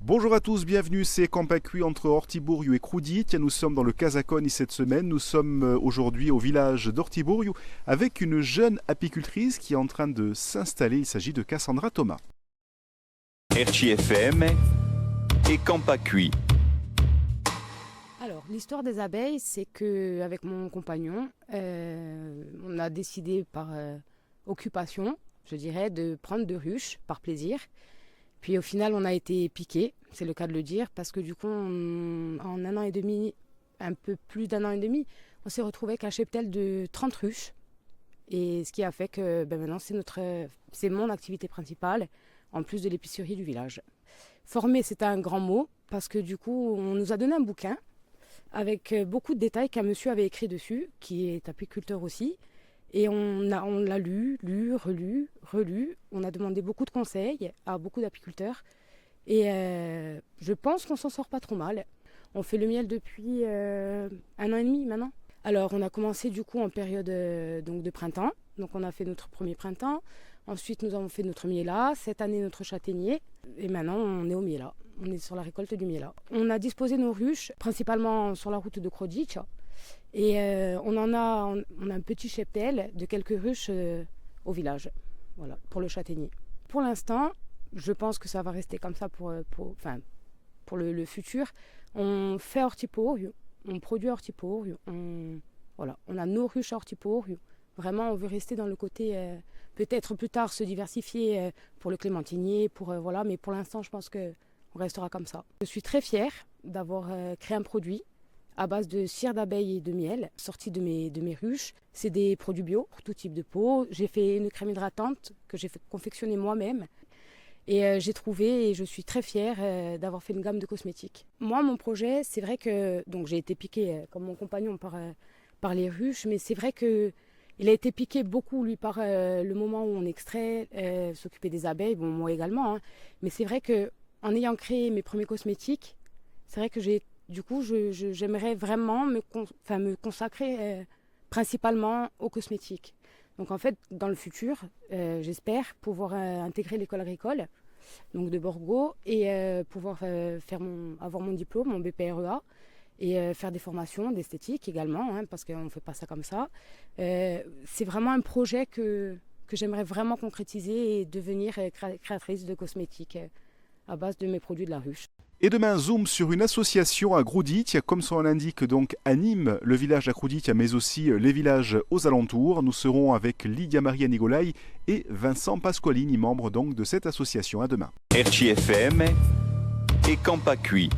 Bonjour à tous, bienvenue, c'est Campacui entre Ortibouriu et Krudic. Nous sommes dans le Casaconi cette semaine. Nous sommes aujourd'hui au village d'Ortibouriu avec une jeune apicultrice qui est en train de s'installer. Il s'agit de Cassandra Thomas. RCFM et Campacui. Alors, l'histoire des abeilles, c'est qu'avec mon compagnon, on a décidé par occupation, je dirais, de prendre 2 ruches par plaisir. Puis au final, on a été piqués, c'est le cas de le dire, parce que du coup, en 1 an et demi, un peu plus d'1 an et demi, on s'est retrouvé avec un cheptel de 30 ruches. Et ce qui a fait que maintenant, c'est mon activité principale, en plus de l'épicerie du village. Former, c'est un grand mot, parce que du coup, on nous a donné un bouquin avec beaucoup de détails qu'un monsieur avait écrit dessus, qui est apiculteur aussi. Et on l'a lu, relu. On a demandé beaucoup de conseils à beaucoup d'apiculteurs. Et je pense qu'on s'en sort pas trop mal. On fait le miel depuis 1 an et demi maintenant. Alors on a commencé du coup en période donc de printemps. Donc on a fait notre premier printemps. Ensuite nous avons fait notre miellat. Cette année notre châtaignier. Et maintenant on est au miellat. On est sur la récolte du miellat. On a disposé nos ruches principalement sur la route de Krudic. Et on a un petit cheptel de quelques ruches au village, voilà, pour le châtaignier. Pour l'instant, je pense que ça va rester comme ça pour le futur. On fait hortipouriu, on produit hortipouriu, on a nos ruches hortipouriu. Vraiment, on veut rester dans le côté, peut-être plus tard se diversifier pour le clémentinier, mais pour l'instant, je pense qu'on restera comme ça. Je suis très fière d'avoir créé un produit à base de cire d'abeille et de miel, sorti de mes ruches. C'est des produits bio pour tout type de peau. J'ai fait une crème hydratante que j'ai confectionnée moi-même. Et j'ai trouvé, et je suis très fière d'avoir fait une gamme de cosmétiques. Moi, mon projet, c'est vrai que donc j'ai été piquée comme mon compagnon par les ruches, mais c'est vrai qu'il a été piqué beaucoup, lui, par le moment où on extrait, s'occuper des abeilles, bon, moi également. Hein. Mais c'est vrai qu'en ayant créé mes premiers cosmétiques, c'est vrai que j'aimerais vraiment me consacrer principalement aux cosmétiques. Donc en fait, dans le futur, j'espère pouvoir intégrer l'école agricole donc de Borgo et pouvoir avoir mon diplôme, mon BPREA, et faire des formations d'esthétique également, hein, parce qu'on ne fait pas ça comme ça. C'est vraiment un projet que j'aimerais vraiment concrétiser et devenir créatrice de cosmétiques à base de mes produits de la ruche. Et demain, zoom sur une association à Krudic, comme son nom l'indique, donc anime le village à Krudic, mais aussi les villages aux alentours. Nous serons avec Lydia Maria Nigolai et Vincent Pasqualini, membre donc de cette association. À demain. RCFM et Campacui.